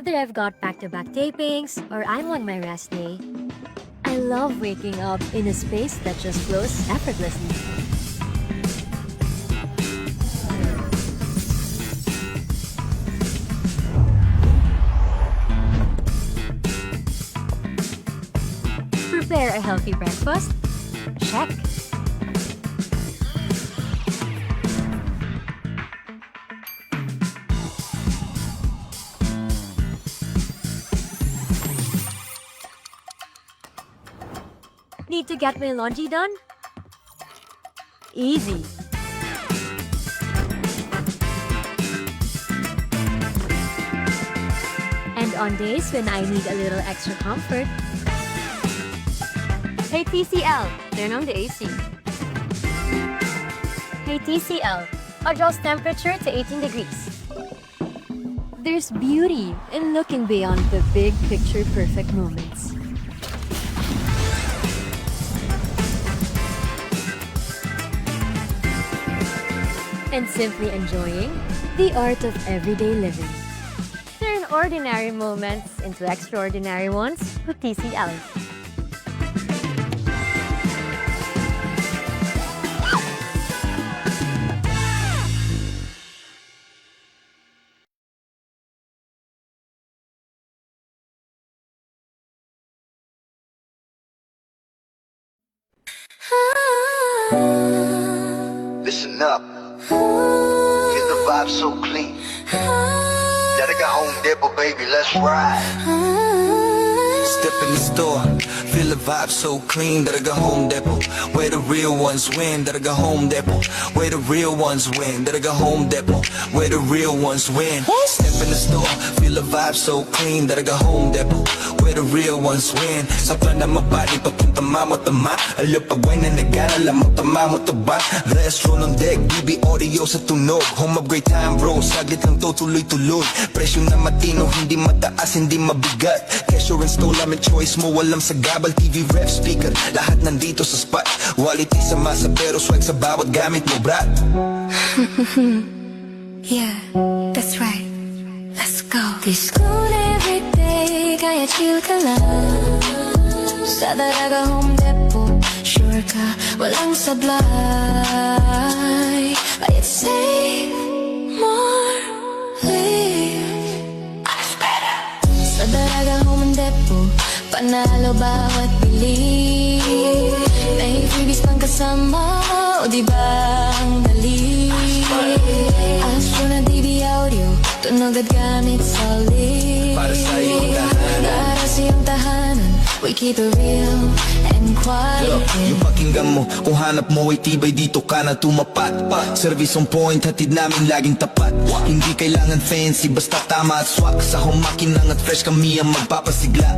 Whether I've got back-to-back tapings or I'm on my rest day, I love waking up in a space that just flows effortlessly. Prepare a healthy breakfast? Check. Need to get my laundry done? Easy. And on days when I need a little extra comfort, Hey TCL, turn on the AC. hey TCL, adjust temperature to 18 degrees. There's beauty in looking beyond the big picture perfect moments. And simply enjoying the art of everyday living. Turn ordinary moments into extraordinary ones with TCL. Listen up. Feel the vibe so clean. Gotta go home, Dipper, baby, let's ride. Step in the store, feel the vibe so clean. Gotta go home, Depot, where the real ones win. Gotta go home, Depot, where the real ones win. Gotta go home, Depot, where the real ones win. Step in the store, feel the vibe so clean. Gotta go home, Depot, where the real ones win. Sa plan na mabali, papunta mamot-tama. Alupagway na nag-alala mo, tama mo to ba? Restro ng deck, BB audio sa tunog. Home upgrade time bro, saglit lang to tuloy-tuloy. Presyo na matino, hindi mataas, hindi mabigat. Cashier and stole, amin choice mo, walang sagabal. TV ref speaker, lahat nandito sa spot. Quality sa masa pero swag sa bawat gamit mo, brat. Yeah, that's right. Let's go. This good every day, kaya chill ka lang. Sa Daraga Home Depot, sure ka, walang sablay. Bayad save, more, live. Alice better. Sa Daraga Home Depot, panalo bawat bili. May freebies pang kasama, o diba ang dali? Astro na DB audio, tunog at gamit solid. Para sa iyong tahanan, Para sa iyong tahanan, we keep it real and quality. yung pakinggan mo, kung hanap mo ay tibay, dito ka na tumapat. Service on point, hatid namin laging tapat. Hindi kailangan fancy, basta tama at swak. Sa humakinang at fresh kami ang magpapasigla.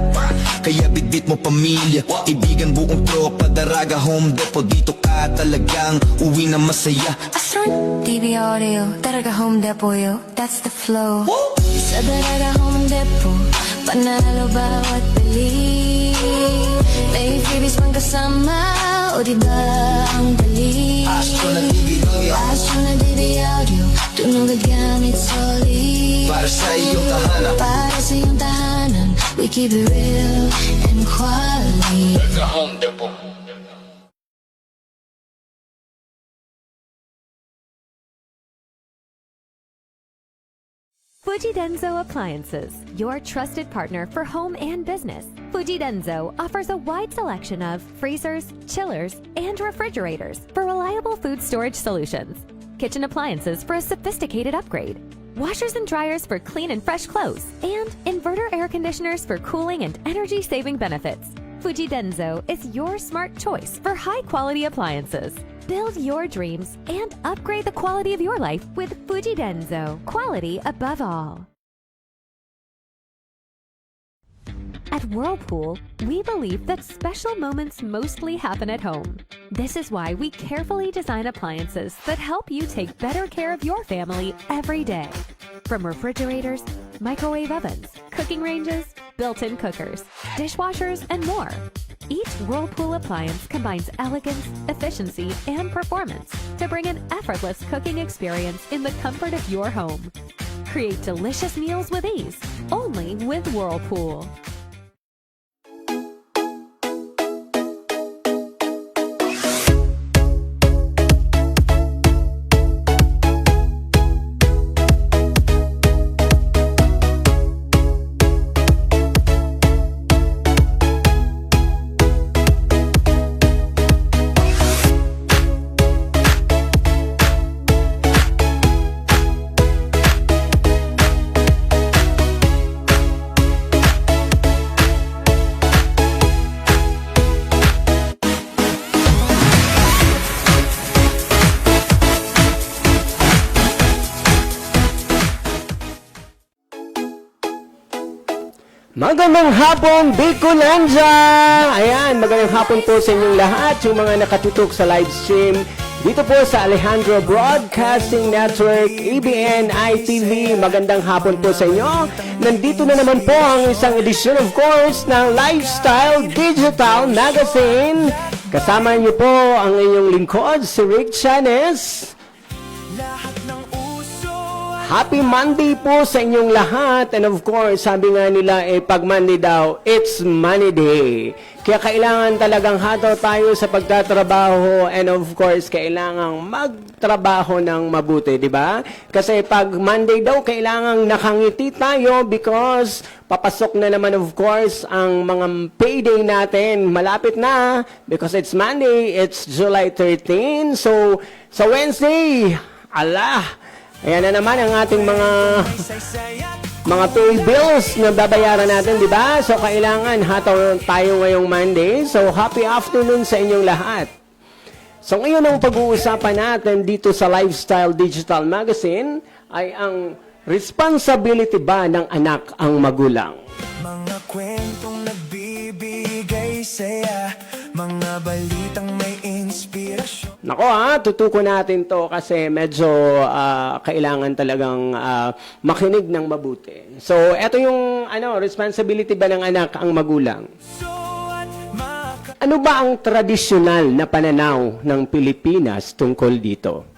Kaya bitbit mo pamilya, ibigan buong tropa. Daraga Home Depot, dito ka talagang uwi na masaya. Astro DB audio, Daraga Home Depot yo, that's the flow. Sa Daraga Home Depot, panalo bawat bili. May freebies pang kasama, o diba ang dali? Astro na TV audio, Astro na DB audio, tunog at gamit solid. para sa iyong tahanan. Para sa iyong tahanan, we keep it real and quality. Daraga Home Depot. Fuji Denso Appliances, your trusted partner for home and business. Fuji Denso offers a wide selection of freezers, chillers, and refrigerators for reliable food storage solutions. Kitchen appliances for a sophisticated upgrade. Washers and dryers for clean and fresh clothes. And inverter air conditioners for cooling and energy-saving benefits. Fuji Denso is your smart choice for high-quality appliances. Build your dreams and upgrade the quality of your life with Fuji Denso. Quality above all. At Whirlpool, we believe that special moments mostly happen at home. This is why we carefully design appliances that help you take better care of your family every day. From refrigerators, microwave ovens, cooking ranges, built-in cookers, dishwashers, and more. Each Whirlpool appliance combines elegance, efficiency, and performance to bring an effortless cooking experience in the comfort of your home. Create delicious meals with ease, only with Whirlpool. Magandang hapon, Bicolandia! Ayan, magandang hapon po sa inyong lahat, yung mga nakatutok sa live stream dito po sa Alejandro Broadcasting Network, ABN, ITV. Magandang hapon po sa inyo. Nandito na naman po ang isang edisyon, of course, ng Lifestyle Digital Magazine. Kasama niyo po ang inyong lingkod, si Rick Chanes. Happy Monday po sa inyong lahat. And of course, sabi nga nila, pag Monday daw, it's Money Day. Kaya kailangan talagang hataw tayo sa pagtatrabaho. And of course, kailangan magtrabaho ng mabuti, di ba? Kasi pag Monday daw, kailangan nakangiti tayo because papasok na naman of course ang mga payday natin. Malapit na because it's Monday, it's July 13. So, sa Wednesday, ayan na naman ang ating mga pay bills na babayaran natin, di ba? So, kailangan hataw tayo ngayong Monday. So, happy afternoon sa inyong lahat. So, ngayon ang pag-uusapan natin dito sa Lifestyle Digital Magazine ay ang responsibility ba ng anak ang magulang? Mga kwentong nagbibigay saya, mga balitang may inspirasyon. Nako tutuko natin to kasi medyo kailangan talagang makinig ng mabuti. So, eto yung responsibility ba ng anak ang magulang? Ano ba ang tradisyonal na pananaw ng Pilipinas tungkol dito?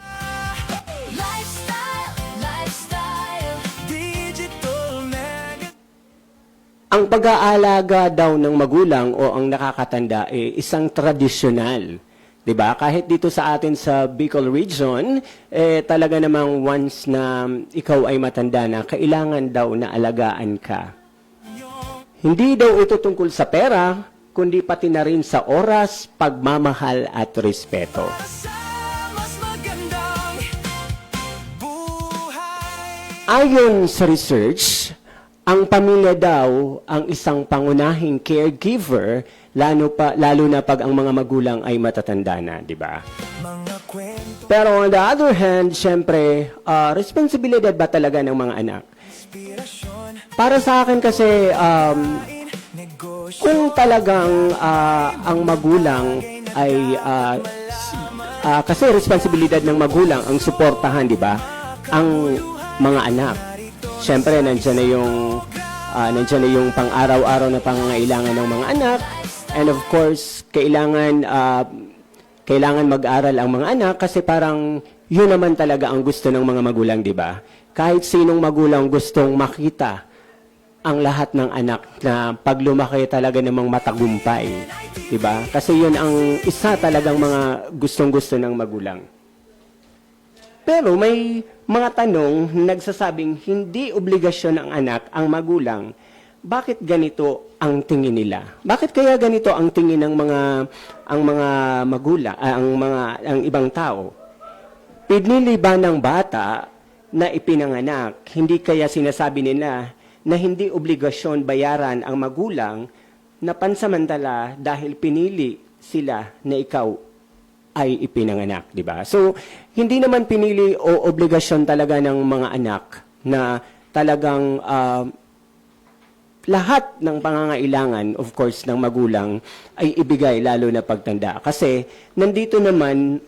Ang pag-aalaga daw ng magulang o ang nakakatanda isang tradisyonal. 'Di ba? Kahit dito sa atin sa Bicol region, talaga namang once na ikaw ay matanda na, kailangan daw na alagaan ka. Hindi daw ito tungkol sa pera, kundi pati na rin sa oras, pagmamahal at respeto. Ayon sa research, ang pamilya daw ang isang pangunahing caregiver, lalo na pag ang mga magulang ay matatanda na, di ba? Pero on the other hand, syempre, responsibilidad ba talaga ng mga anak? Para sa akin kasi, kung talagang ang magulang ay, kasi responsibilidad ng magulang ang suportahan, di ba? Ang mga anak. Siyempre, nandiyan na yung pang-araw-araw na pangangailangan ng mga anak. And of course, kailangan mag-aral ang mga anak kasi parang yun naman talaga ang gusto ng mga magulang, di ba? Kahit sinong magulang gustong makita ang lahat ng anak na pag lumaki talaga namang matagumpay, di ba? Kasi yun ang isa talagang mga gustong-gusto ng magulang. Pero may mga tanong nagsasabing hindi obligasyon ng anak ang magulang. Bakit ganito ang tingin nila? Bakit kaya ganito ang tingin ng mga magulang, ang ibang tao? Pinili ba ng bata na ipinanganak? Hindi kaya sinasabi nila na hindi obligasyon bayaran ang magulang na pansamantala dahil pinili sila na ikaw ay ipinanganak, di ba? So, hindi naman pinili o obligasyon talaga ng mga anak na talagang lahat ng pangangailangan, of course, ng magulang ay ibigay lalo na pagtanda. Kasi nandito naman,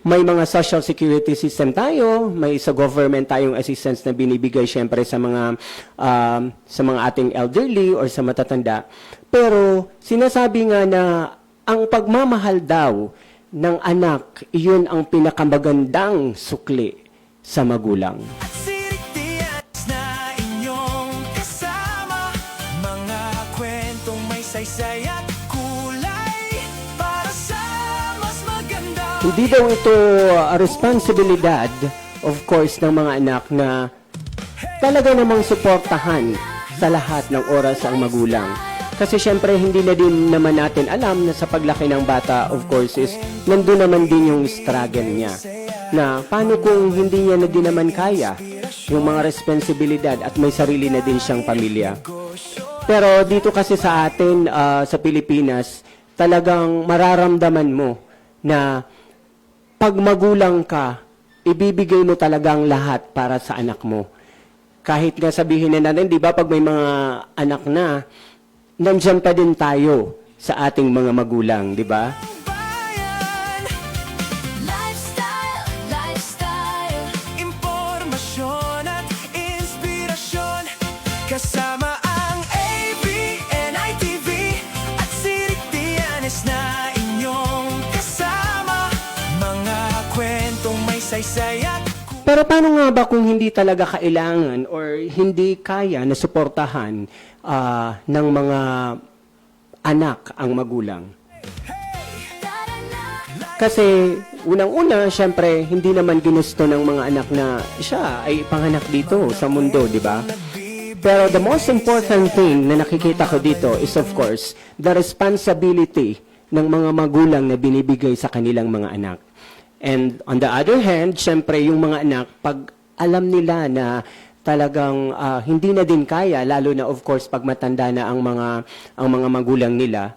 may mga social security system tayo, may sa government tayong assistance na binibigay syempre sa mga ating elderly or sa matatanda. Pero sinasabi nga na ang pagmamahal daw ng anak, iyon ang pinakamagandang sukli sa magulang. Hindi daw ito responsibilidad, of course, ng mga anak na talaga namang suportahan sa lahat ng oras ang magulang. Kasi syempre, hindi na din naman natin alam na sa paglaki ng bata, of course, is nandun naman din yung struggle niya. Na paano kung hindi niya na din naman kaya yung mga responsibilidad at may sarili na din siyang pamilya. Pero dito kasi sa atin, sa Pilipinas, talagang mararamdaman mo na pag magulang ka, ibibigay mo talagang lahat para sa anak mo. Kahit nga sabihin na natin, di ba, pag may mga anak na, nandyan pa din tayo sa ating mga magulang, di ba? Lifestyle, lifestyle, impormasyon at inspirasyon. Kasama ang ABNITV at Sirik Tianes na inyong kasama. Mga kwentong may saysay at Pero paano nga ba kung hindi talaga kailangan or hindi kaya na suportahan ng mga anak ang magulang? Kasi unang-una, syempre, hindi naman ginusto ng mga anak na siya ay panganak dito sa mundo, di ba? Pero the most important thing na nakikita ko dito is, of course, the responsibility ng mga magulang na binibigay sa kanilang mga anak. And on the other hand, syempre, yung mga anak, pag alam nila na talagang hindi na din kaya, lalo na of course pag matanda na ang mga magulang nila,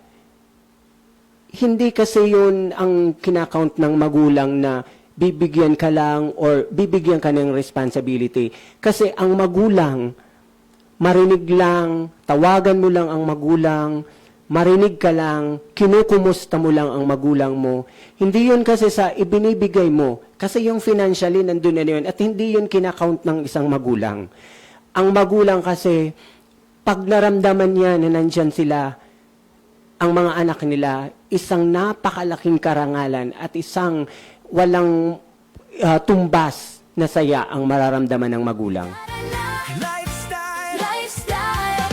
hindi kasi yun ang kinakount ng magulang na bibigyan ka lang or bibigyan ka ng responsibility. Kasi ang magulang, marinig lang, tawagan mo lang ang magulang, marinig ka lang, kinukumusta mo lang ang magulang mo. Hindi yun kasi sa ibinibigay mo. Kasi yung financially nandun na yun at hindi yun kinakount ng isang magulang. Ang magulang kasi, pag naramdaman niya na nandyan sila, ang mga anak nila, isang napakalaking karangalan at isang walang tumbas na saya ang mararamdaman ng magulang. lifestyle, Lifestyle.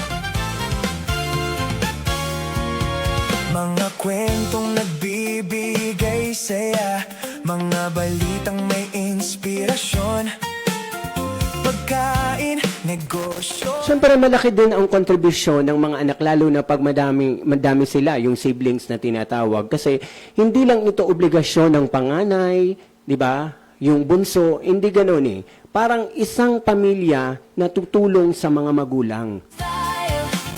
mga kwentong nagbibigay saya, mga balitang may inspirasyon, pagkain, negosyo. Siyempre, malaki din ang kontribusyon ng mga anak, lalo na pag madami sila, yung siblings na tinatawag. Kasi hindi lang ito obligasyon ng panganay, di ba? Yung bunso, hindi gano'n eh. Parang isang pamilya na tutulong sa mga magulang.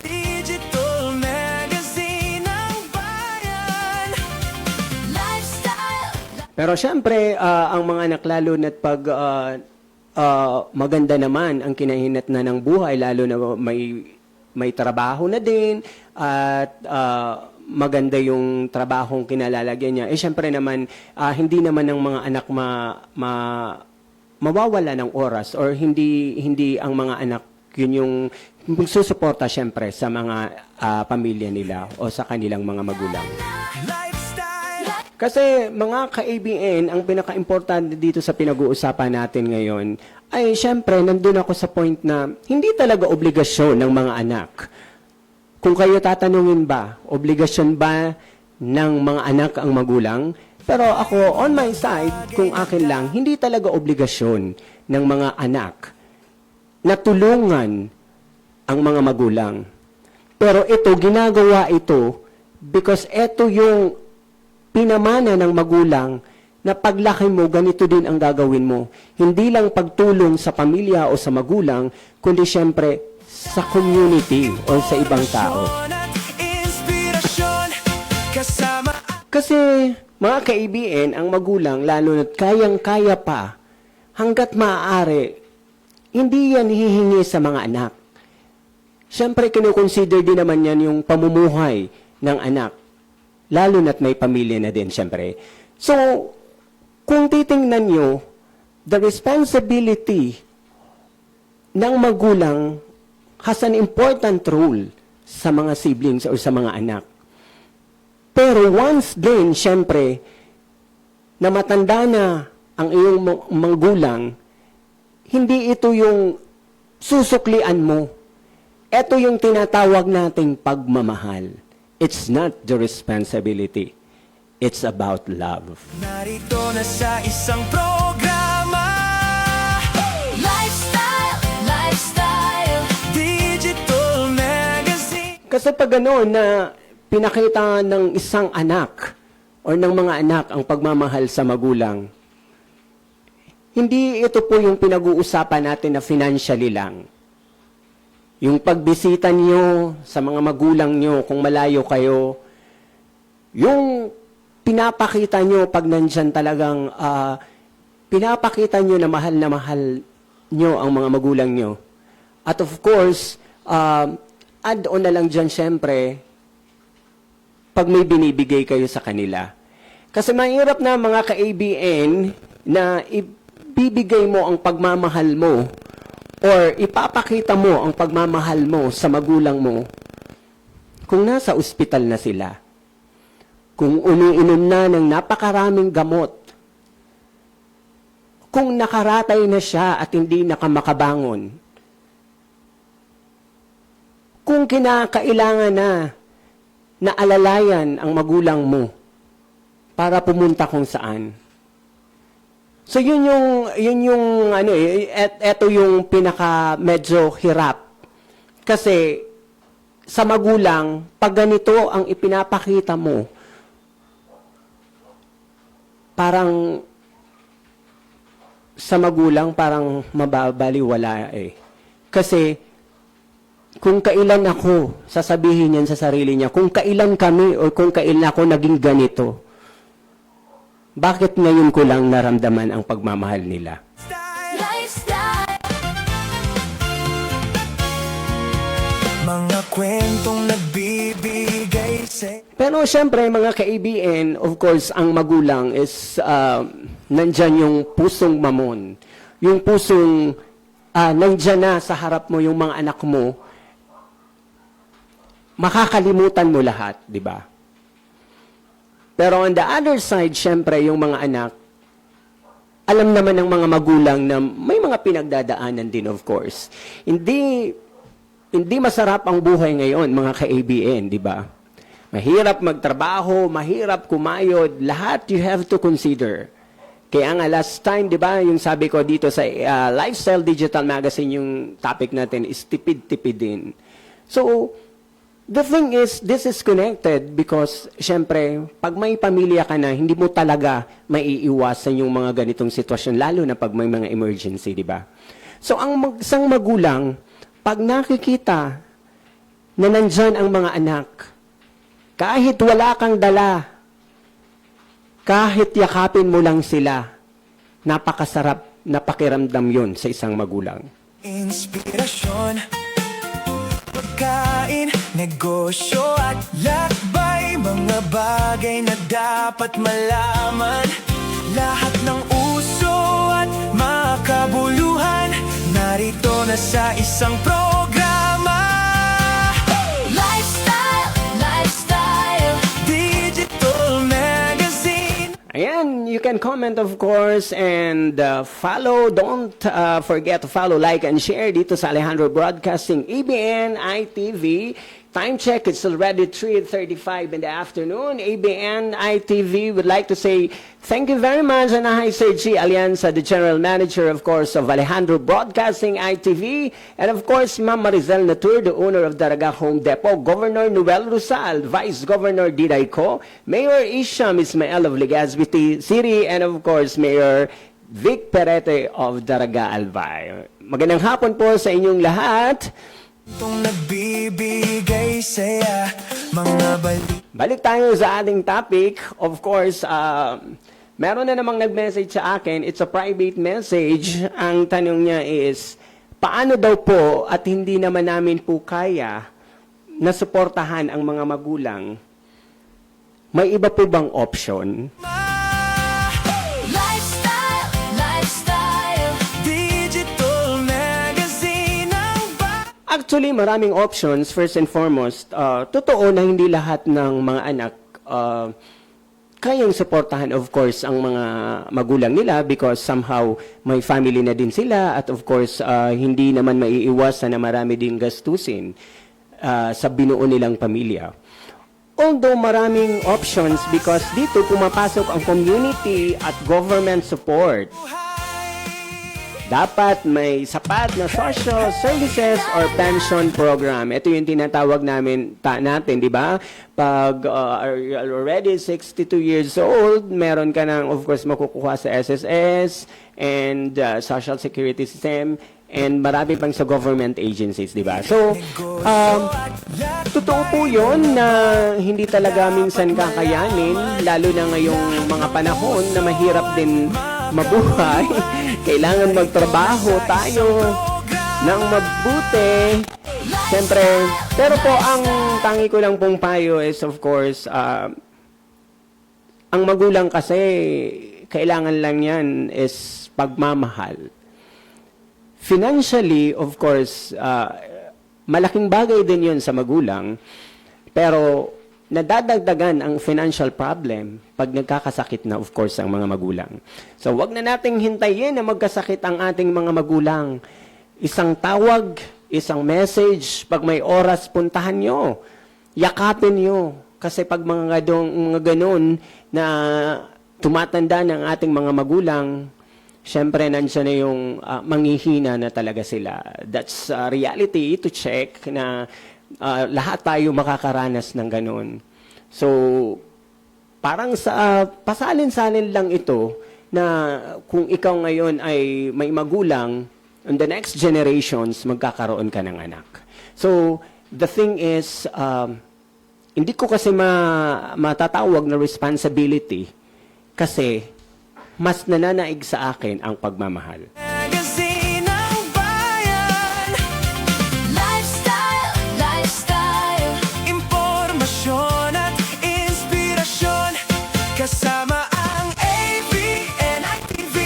Digital magazine ng bayan. Lifestyle. Pero siyempre, ang mga anak, lalo na't pag maganda naman ang kinahinat na ng buhay, lalo na may trabaho na din at maganda yung trabahong kinalalagyan niya. Eh syempre naman, hindi naman ng mga anak mawawala ng oras or hindi ang mga anak yun yung magsusuporta syempre sa mga pamilya nila o sa kanilang mga magulang. Kasi mga ka-ABN, ang pinaka-importante dito sa pinag-uusapan natin ngayon ay syempre nandun ako sa point na hindi talaga obligasyon ng mga anak. Kung kayo tatanungin ba, obligasyon ba ng mga anak ang magulang? Pero ako, on my side, kung akin lang, hindi talaga obligasyon ng mga anak na tulungan ang mga magulang. Pero ito, ginagawa ito because ito yung pinamana ng magulang na paglaki mo, ganito din ang gagawin mo. Hindi lang pagtulong sa pamilya o sa magulang, kundi syempre sa community o sa ibang tao. Kasi mga ka-ABN, ang magulang, lalo na't kayang-kaya pa, hanggat maaari, hindi yan hihingi sa mga anak. Syempre, kinukonsider din naman yan yung pamumuhay ng anak. Lalo na't may pamilya na din, syempre. So, kung titingnan nyo, the responsibility ng magulang has an important role sa mga siblings o sa mga anak. Pero once din, syempre, na matanda na ang iyong magulang, hindi ito yung susuklian mo. Ito yung tinatawag nating pagmamahal. It's not the responsibility. It's about love. Narito na sa isang programa, Lifestyle, lifestyle. Digital Magazine. Kasi pag gano'n na pinakita ng isang anak o ng mga anak ang pagmamahal sa magulang, hindi ito po yung pinag-uusapan natin na financially lang. Yung pagbisita nyo sa mga magulang nyo kung malayo kayo, yung pinapakita nyo pag nandyan talagang, pinapakita nyo na mahal nyo ang mga magulang nyo. At of course, add-on na lang dyan syempre, pag may binibigay kayo sa kanila. Kasi mahirap na mga ka-ABN na ibibigay mo ang pagmamahal mo or ipapakita mo ang pagmamahal mo sa magulang mo kung nasa ospital na sila. Kung umiinom na ng napakaraming gamot, kung nakaratay na siya at hindi nakamakabangon, kung kinakailangan na alalayan ang magulang mo para pumunta kung saan. So yun yung ano eto yung pinaka medyo hirap. Kasi sa magulang, pag ganito ang ipinapakita mo, parang sa magulang parang mababaliwala eh. Kasi kung kailan ako, sasabihin niyan sa sarili niya, kung kailan kami o kung kailan ako naging ganito, bakit ngayon ko lang naramdaman ang pagmamahal nila? Lifestyle. Mga kwentong nagbibigay sa Pero syempre, mga ka-ABN, of course, ang magulang is nandyan yung pusong mamon. Yung pusong nandyan na sa harap mo yung mga anak mo, makakalimutan mo lahat, di ba? Pero on the other side, syempre, yung mga anak, alam naman ng mga magulang na may mga pinagdadaanan din, of course. Hindi masarap ang buhay ngayon, mga ka-ABN, di ba? Mahirap magtrabaho, mahirap kumayod, lahat you have to consider. Kaya nga last time, di ba, yung sabi ko dito sa Lifestyle Digital Magazine, yung topic natin is tipid-tipid din. So, the thing is, this is connected because, syempre, pag may pamilya ka na, hindi mo talaga maiiwasan yung mga ganitong sitwasyon, lalo na pag may mga emergency, di ba? So, ang isang magulang, pag nakikita na nandyan ang mga anak, kahit wala kang dala, kahit yakapin mo lang sila, napakasarap na pakiramdam yun sa isang magulang. inspirasyon, pagkain, negosyo at lakbay. Mga bagay na dapat malaman, lahat ng uso at makabuluhan, narito na sa isang programa, Lifestyle, lifestyle. Digital Magazine. Ayan, you can comment of course and follow. Don't forget to follow, like, and share dito sa Alejandro Broadcasting ABN ITV. Time check, it's already 3:35 in the afternoon. ABN ITV would like to say thank you very much, and hi Sir G. Alianza, the General Manager, of course, of Alejandro Broadcasting ITV, and of course, Ma'am Marizel Natur, the owner of Daraga Home Depot, Governor Noel Rusal, Vice Governor Diday Co, Mayor Isham Ismael of Legazpi City, and of course, Mayor Vic Perete of Daraga Albay. Magandang hapon po sa inyong lahat. Itong nagbibigay saya, mga balik. Balik tayo sa ating topic. Of course, meron na namang nag-message sa akin. It's a private message. Ang tanong niya is, paano daw po at hindi naman namin po kaya na suportahan ang mga magulang? May iba po bang option? Lifestyle, lifestyle. Digital Magazine ang Actually, maraming options. First and foremost, totoo na hindi lahat ng mga anak kayang suportahan, of course, ang mga magulang nila because somehow may family na din sila at of course, hindi naman maiiwasan na marami din gastusin sa binuo nilang pamilya. Although maraming options because dito pumapasok ang community at government support. Dapat may sapat na social services or pension program. Ito yung tinatawag natin, di ba? Pag you're already 62 years old, meron ka ng, of course, makukuha sa SSS and Social Security System and marami pang sa government agencies, di ba? So, totoo po yun na hindi talaga minsan kakayanin, lalo na ngayong mga panahon na mahirap din mabuhay. Kailangan magtrabaho tayo ng mabuti. Siyempre, pero po ang tangi ko lang pong payo is of course, ang magulang kasi kailangan lang yan is pagmamahal. Financially, of course, malaking bagay din yun sa magulang, pero nadadagdagan ang financial problem pag nagkakasakit na, of course, ang mga magulang. So, wag na nating hintayin na magkasakit ang ating mga magulang. Isang tawag, isang message, pag may oras, puntahan nyo. Yakapin nyo. Kasi pag mga ganun na tumatanda ng ating mga magulang, syempre, nandiyan na yung manghihina na talaga sila. That's reality to check na lahat tayo makakaranas ng ganun. So, parang pasalin-salin lang ito na kung ikaw ngayon ay may magulang, on the next generations, magkakaroon ka ng anak. So, the thing is, hindi ko kasi matatawag na responsibility kasi mas nananaig sa akin ang pagmamahal. Magazine ng bayan, Lifestyle. impormasyon at inspirasyon. Kasama ang ABNITV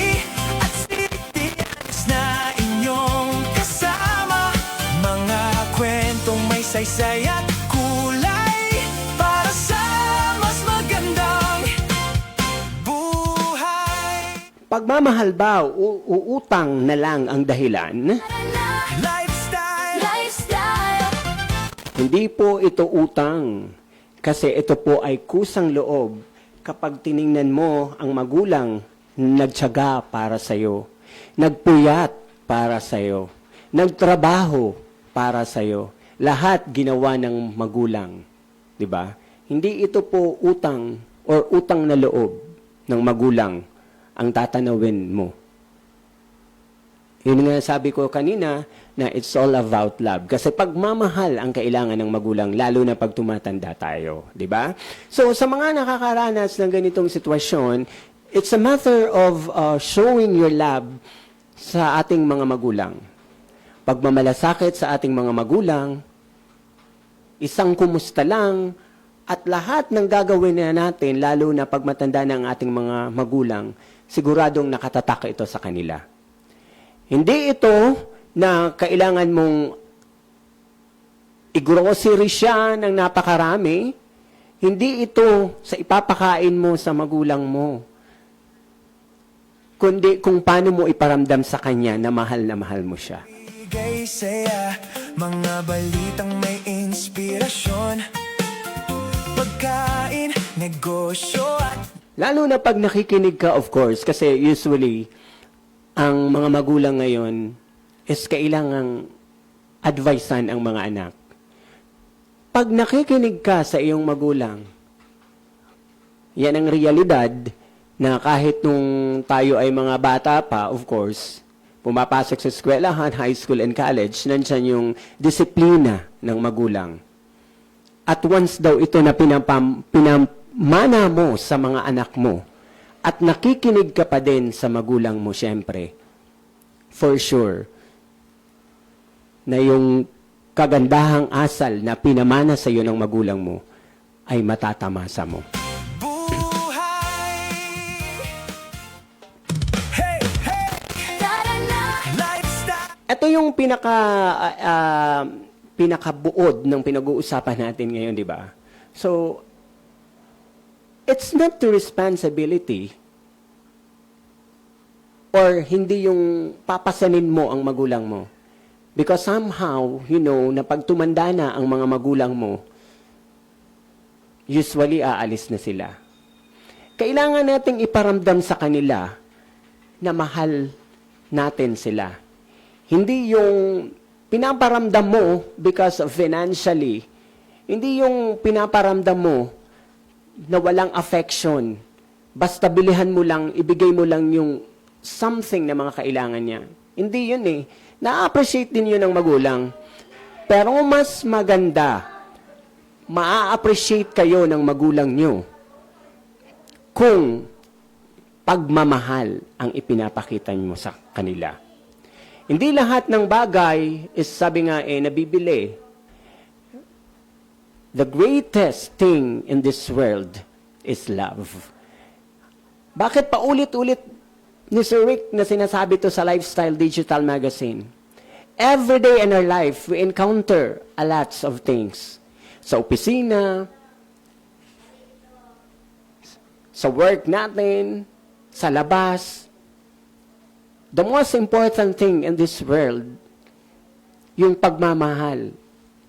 at CTNS na inyong kasama. Mga kwentong may saysay at kulay para sa mas magandang buhay. Pagmamahal ba, uutang na lang ang dahilan? Lifestyle. Hindi po ito utang. Kasi ito po ay kusang loob kapag tiningnan mo ang magulang nagtiyaga para sa'yo, nagpuyat para sa'yo, nagtrabaho para sa'yo. Lahat ginawa ng magulang. Di ba? Hindi ito po utang or utang na loob ng magulang ang tatanawin mo. Yun nga sabi ko kanina na it's all about love. Kasi pagmamahal ang kailangan ng magulang, lalo na pag tumatanda tayo. Di ba? So, sa mga nakakaranas ng ganitong sitwasyon, it's a matter of showing your love sa ating mga magulang. Pagmamalasakit sa ating mga magulang, isang kumusta lang, at lahat ng gagawin na natin, lalo na pag matanda ng ating mga magulang, siguradong nakatatak ito sa kanila. Hindi ito na kailangan mong i-grocery siya ng napakarami. Hindi ito sa ipapakain mo sa magulang mo. Kundi kung paano mo iparamdam sa kanya na mahal mo siya. Bigay saya, mga balitang may inspirasyon. Pagkain, negosyo at Lalo na pag nakikinig ka, of course, kasi usually, ang mga magulang ngayon is kailangang advisean ang mga anak. Pag nakikinig ka sa iyong magulang, yan ang realidad na kahit nung tayo ay mga bata pa, of course, pumapasok sa eskwelahan, high school and college, nandyan yung disiplina ng magulang. At once daw ito na pinamana mo sa mga anak mo, at nakikinig ka pa din sa magulang mo, syempre, for sure, na yung kagandahang asal na pinamana sa iyo ng magulang mo ay matatamasa mo. buhay. Hey, hey, lifestyle. Ito yung pinakabuod ng pinag-uusapan natin ngayon, di ba? So, it's not the responsibility or hindi yung papasanin mo ang magulang mo. Because somehow, you know, na pag tumanda na ang mga magulang mo, usually aalis na sila. Kailangan nating iparamdam sa kanila na mahal natin sila. Hindi yung pinaparamdam mo because of financially. Hindi yung pinaparamdam mo na walang affection. Basta bilihan mo lang, ibigay mo lang yung something na mga kailangan niya. Hindi yun eh. Na-appreciate din yun ng magulang. Pero mas maganda, ma-appreciate kayo ng magulang nyo kung pagmamahal ang ipinapakita nyo sa kanila. Hindi lahat ng bagay is, sabi nga nabibili. The greatest thing in this world is love. Bakit paulit-ulit ni Sir Rick na sinasabi to sa Lifestyle Digital Magazine? Every day in our life, we encounter a lots of things. Sa opisina, sa work natin, sa labas. The most important thing in this world, yung pagmamahal.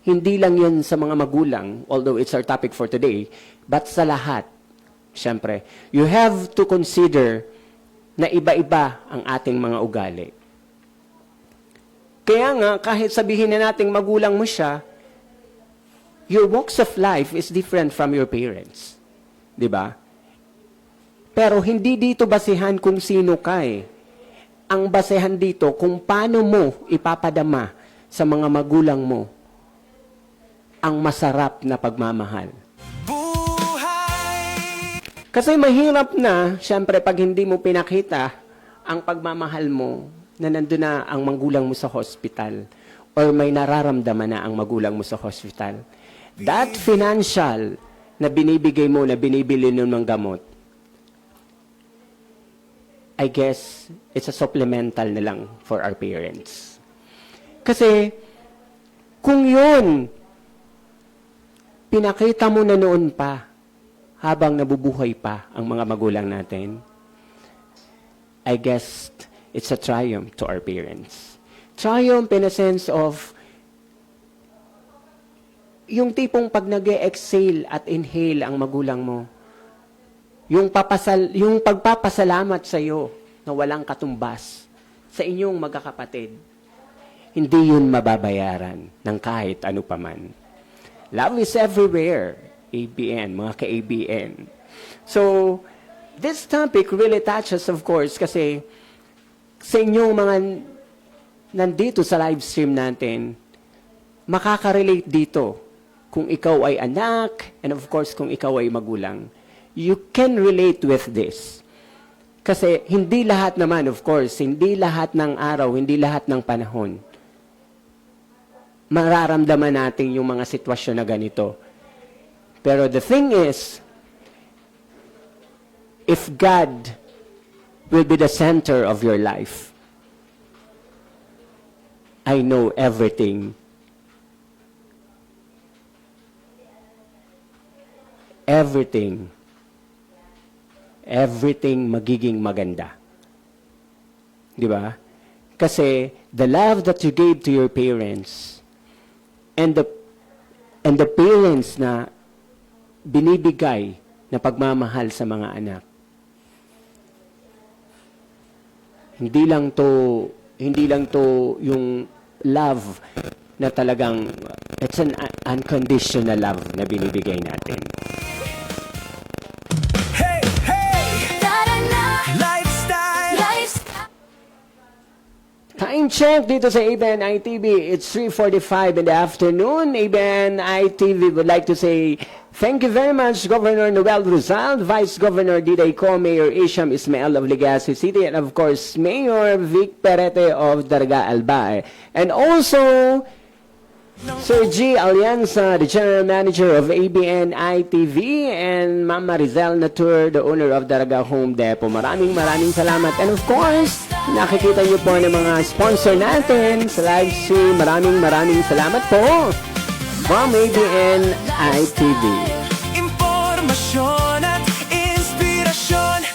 Hindi lang yan sa mga magulang, although it's our topic for today, but sa lahat. Siyempre, you have to consider na iba-iba ang ating mga ugali. Kaya nga, kahit sabihin na nating magulang mo siya, your walks of life is different from your parents. Di ba? Pero hindi dito basehan kung sino ka eh. Ang basehan dito kung paano mo ipapadama sa mga magulang mo ang masarap na pagmamahal. Kasi mahirap na, syempre, pag hindi mo pinakita ang pagmamahal mo na nandun na ang magulang mo sa hospital or may nararamdaman na ang magulang mo sa hospital. That financial na binibigay mo, na binibili mo ng gamot, I guess, it's a supplemental na lang for our parents. Kasi, kung yun, pinakita mo na noon pa, habang nabubuhay pa ang mga magulang natin, I guess, it's a triumph to our parents. Triumph in a sense of, yung tipong pag nag-exhale at inhale ang magulang mo, yung pagpapasalamat sa iyo na walang katumbas sa inyong magkakapatid, hindi yun mababayaran ng kahit ano paman. Love is everywhere, ABN, mga ka-ABN. So, this topic really touches, of course, kasi sa inyong mga nandito sa live stream natin, makaka-relate dito kung ikaw ay anak, and of course, kung ikaw ay magulang. You can relate with this. Kasi hindi lahat naman, of course, hindi lahat ng araw, hindi lahat ng panahon, mararamdaman natin yung mga sitwasyon na ganito. Pero the thing is, if God will be the center of your life, I know everything magiging maganda. Di ba? Kasi the love that you gave to your parents and the parents na binibigay na pagmamahal sa mga anak. Hindi lang to yung love na talagang it's an unconditional love na binibigay natin. Time check dito sa ABN ITV. It's 3:45 in the afternoon. ABN ITV would like to say thank you very much, Governor Noel Rizal, Vice Governor Diday Co, Mayor Isham Ismael of Legazpi City, and of course, Mayor Vic Perete of Darga Albay. And also, Sir G. Alianza, the General Manager of ABN ITV, and Mama Rizal Natur, the owner of Darga Home Depot. Maraming salamat. And of course, nakikita niyo po ng mga sponsor natin sa live stream. Maraming salamat po from ABN ITV. Impormasyon at inspirasyon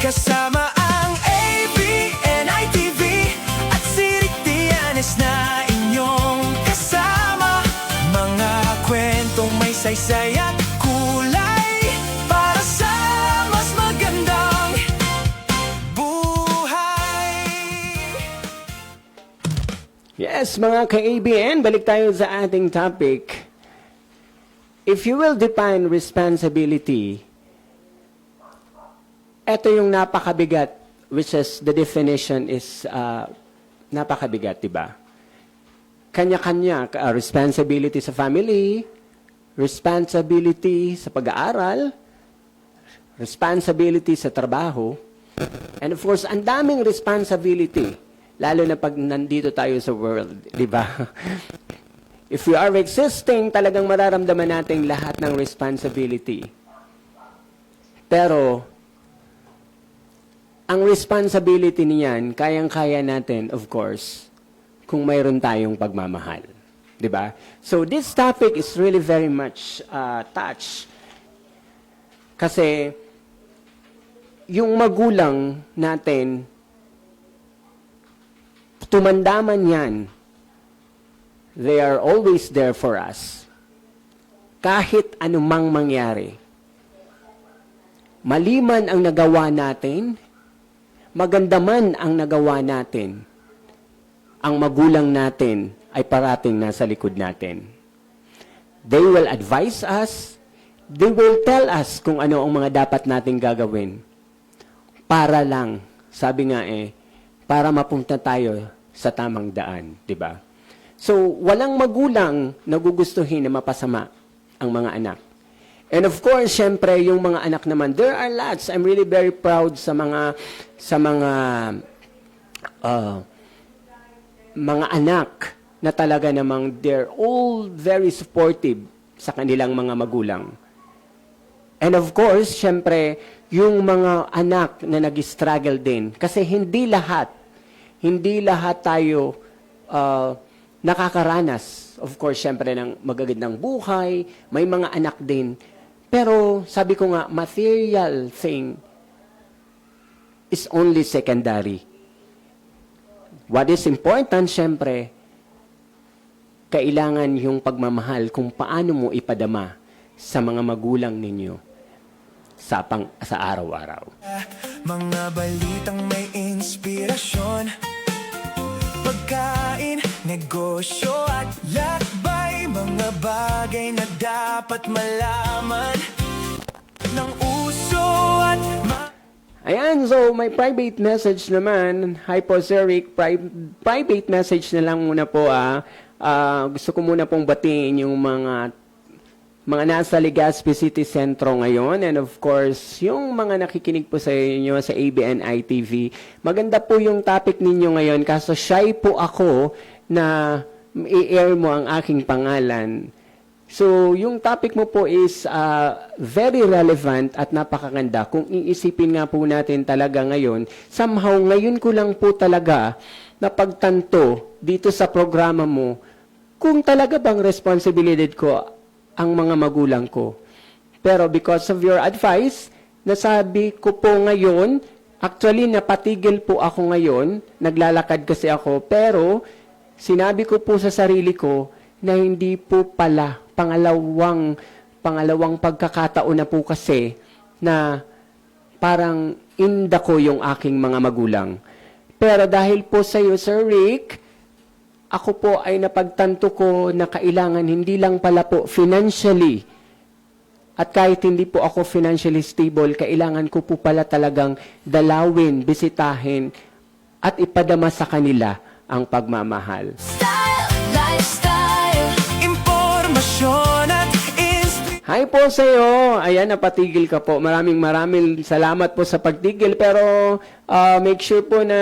kasama ang ABN ITV at si Rick Tianes na inyong kasama. Mga kwentong may saysay at kulay. Yes, mga ka-ABN, balik tayo sa ating topic. If you will define responsibility, ito yung napakabigat, which is the definition is napakabigat, diba? Kanya-kanya, responsibility sa family, responsibility sa pag-aaral, responsibility sa trabaho, and of course, ang daming responsibility, lalo na pag nandito tayo sa world, di ba? If we are existing, talagang mararamdaman natin lahat ng responsibility. Pero, ang responsibility niyan, kayang-kaya natin, of course, kung mayroon tayong pagmamahal. Di ba? So, this topic is really very much touch. Kasi, yung magulang natin, tumandaman yan, they are always there for us. Kahit anumang mangyari. Maliman ang nagawa natin, maganda man ang nagawa natin, ang magulang natin ay parating nasa likod natin. They will advise us, they will tell us kung ano ang mga dapat nating gagawin. Para lang, sabi nga para mapunta tayo sa tamang daan, di ba? So, walang magulang na gugustuhin na mapasama ang mga anak. And of course, syempre, yung mga anak naman, there are lots. I'm really very proud sa mga anak na talaga namang they're all very supportive sa kanilang mga magulang. And of course, syempre, yung mga anak na nag-struggle din. Kasi hindi lahat tayo nakakaranas. Of course, syempre, ng magagandang buhay, may mga anak din. Pero, sabi ko nga, material thing is only secondary. What is important, syempre, kailangan yung pagmamahal kung paano mo ipadama sa mga magulang ninyo sa araw-araw. Mga balitang may inspirasyon, pagkain, negosyo at lakbay, mga bagay na dapat malaman ng uso at Ayan, so may private message naman. Hi po, Sir Rick. Private message na lang muna po. Gusto ko muna pong batiin yung mga nasa Legazpi City Centro ngayon. And of course, yung mga nakikinig po sa inyo sa ABN ITV. Maganda po yung topic ninyo ngayon. Kaso shy po ako na i-air mo ang aking pangalan. So, yung topic mo po is very relevant at napakaganda. Kung iisipin nga po natin talaga ngayon, somehow ngayon ko lang po talaga napagtanto dito sa programa mo kung talaga bang responsibilidad ko ang mga magulang ko. Pero because of your advice, nasabi ko po ngayon, actually napatigil po ako ngayon, naglalakad kasi ako, pero sinabi ko po sa sarili ko na hindi po pala pangalawang pagkakataon na po kasi na parang inda ko yung aking mga magulang. Pero dahil po sa iyo, Sir Rick, ako po ay napagtanto ko na kailangan hindi lang pala po financially at kahit hindi po ako financially stable, kailangan ko po pala talagang dalawin, bisitahin at ipadama sa kanila ang pagmamahal. Style, lifestyle. impormasyon at Hi po sa iyo. Ayan, napatigil ka po. Maraming salamat po sa pagtigil. Pero make sure po na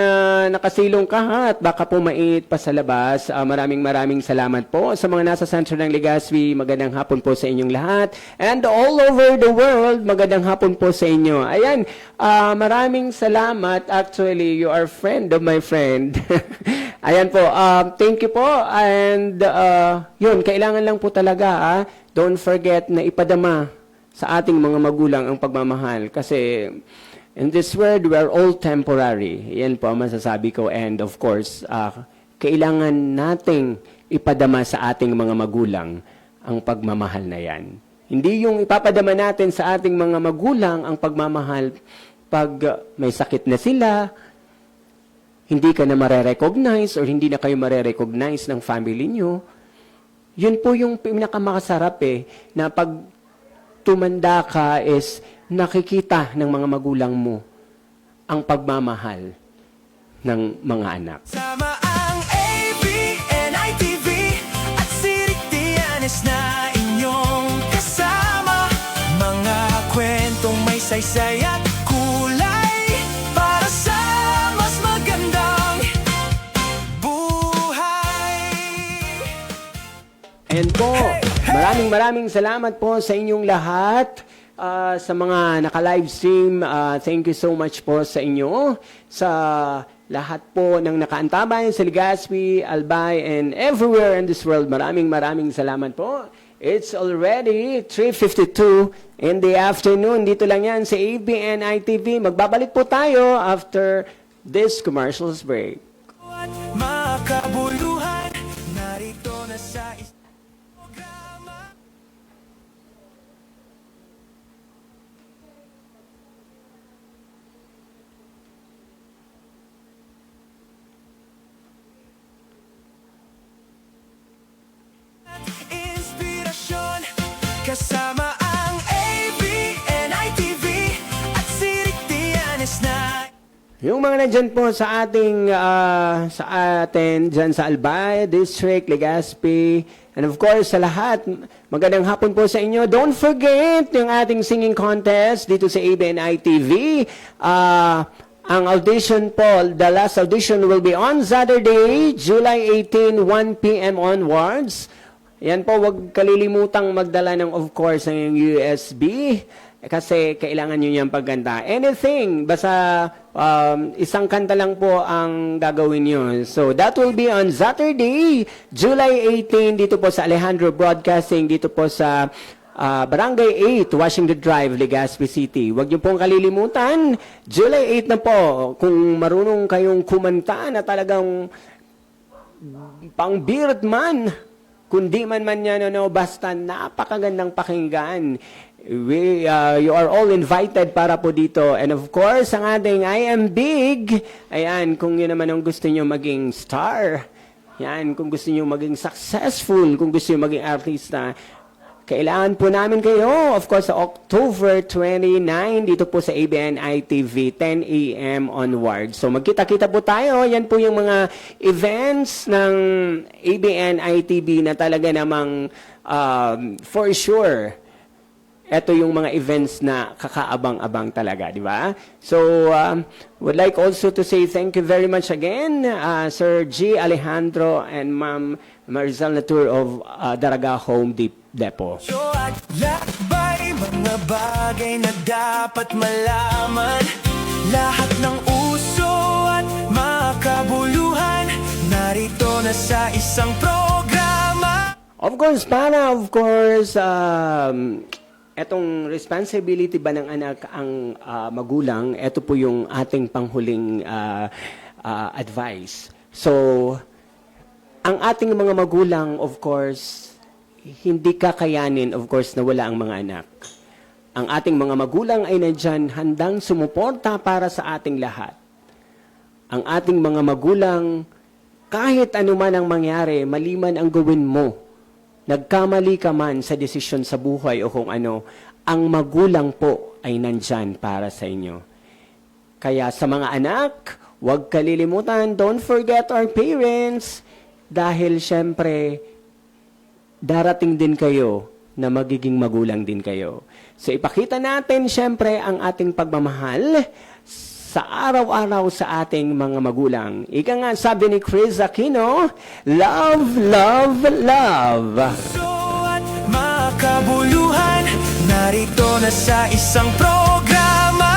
nakasilong ka ha, at baka po mainit pa sa labas. Maraming salamat po sa mga nasa sentro ng Legazpi. Magandang hapon po sa inyong lahat. And all over the world, magandang hapon po sa inyo. Ayan, maraming salamat. Actually, you are friend of my friend. Ayan po. Thank you po. And yun, kailangan lang po talaga don't forget na ipadama sa ating mga magulang ang pagmamahal. Kasi in this world, we are all temporary. Yan po ang masasabi ko. And of course, kailangan nating ipadama sa ating mga magulang ang pagmamahal na yan. Hindi yung ipapadama natin sa ating mga magulang ang pagmamahal pag may sakit na sila, hindi ka na marerecognize or hindi na kayo marerecognize ng family nyo. Yun po yung pinakamakasarap na pag tumanda ka is nakikita ng mga magulang mo ang pagmamahal ng mga anak. Sama ang ABNITV at Sirik Tianes na inyong kasama. Mga kwentong may saysay at kulay para sa mas magandang buhay. And po, maraming salamat po sa inyong lahat. Sa mga naka-live stream, thank you so much po sa inyo. Sa lahat po ng nakaantabay sa Legazpi, Albay, and everywhere in this world, maraming salamat po. It's already 3:52 in the afternoon. Dito lang yan sa ABNITV. Magbabalik po tayo after this commercials break. At makabuluhan, narito na sa isang programa. Inspirasyon, kasama ang ABNITV at Sirik Tianes na. Yung mga nandyan po sa ating, sa atin, dyan sa Albay, District, Legazpi, and of course sa lahat, magandang hapon po sa inyo. Don't forget yung ating singing contest dito sa ABNITV. Ang audition po, the last audition will be on Saturday, July 18, 1 p.m. onwards. Yan po, wag kalilimutang magdala ng, of course, ng USB. Kasi kailangan nyo niyang pagganda. Anything, basta isang kanta lang po ang gagawin nyo. So, that will be on Saturday, July 18, dito po sa Alejandro Broadcasting, dito po sa Barangay 8, Washington Drive, Legazpi City. Huwag niyo pong kalilimutan, July 8 na po, kung marunong kayong kumanta na talagang pang-beard man, kundi man yan, basta napakagandang pakinggan. You are all invited para po dito. And of course, ang ating I Am Big, ayan, kung yun naman ang gusto niyo maging star, yan, kung gusto niyo maging successful, kung gusto niyo maging artista, kailangan po namin kayo, of course, sa October 29, dito po sa ABNITV, 10 a.m. onward. So, magkita-kita po tayo. Yan po yung mga events ng ABNITV na talaga namang for sure, ito yung mga events na kakaabang-abang talaga, di ba? So, would like also to say thank you very much again, Sir G. Alejandro and Ma'am Marizal Natur of Daraga Home Depot. At lakbay, mga bagay na dapat malaman. Lahat ng uso at makabuluhan, narito na sa isang programa. Of course, etong responsibility ba ng anak ang magulang, ito po yung ating panghuling advice. So, ang ating mga magulang, of course, hindi kakayanin, of course, na wala ang mga anak. Ang ating mga magulang ay nandyan handang sumuporta para sa ating lahat. Ang ating mga magulang, kahit anuman ang mangyari, mali man ang gawin mo, nagkamali ka man sa desisyon sa buhay o kung ano, ang magulang po ay nandyan para sa inyo. Kaya sa mga anak, huwag kalilimutan, don't forget our parents, dahil syempre, darating din kayo na magiging magulang din kayo. So ipakita natin syempre ang ating pagmamahal sa araw-araw sa ating mga magulang. Ika nga sabi ni Chris Aquino, love, love, love. So at makabuluhan, narito na sa isang programa.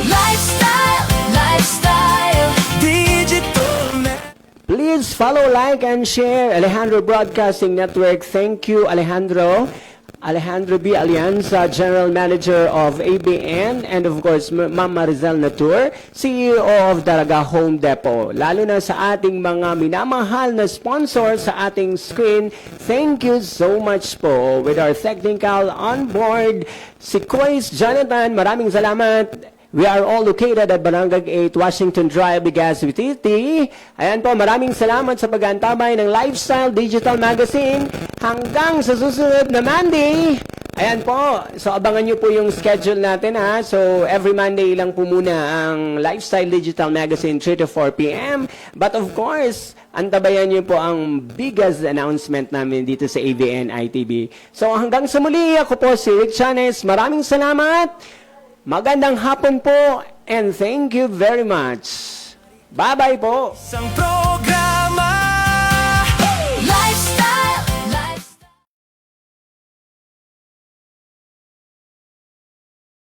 Lifestyle, lifestyle. Digital na. Please follow, like, and share Alejandro Broadcasting Network. Thank you, Alejandro. Alejandro B. Alianza, General Manager of ABN, and of course, Ma'am Marizal Natur, CEO of Daraga Home Depot. Lalo na sa ating mga minamahal na sponsor sa ating screen, thank you so much po. With our technical on board, si Kois Jonathan, maraming salamat. We are all located at Barangay 8, Washington Drive, Legazpi City. Ayan po, maraming salamat sa pag-antabay ng Lifestyle Digital Magazine. Hanggang sa susunod na Monday. Ayan po, so abangan nyo po yung schedule natin ha. So every Monday lang po muna ang Lifestyle Digital Magazine 3 to 4 p.m. But of course, antabayan nyo po ang biggest announcement namin dito sa ABN-ITV. So hanggang sa muli, ako po si Rick Chanes. Maraming salamat. Magandang hapon po and thank you very much. Bye-bye po. Isang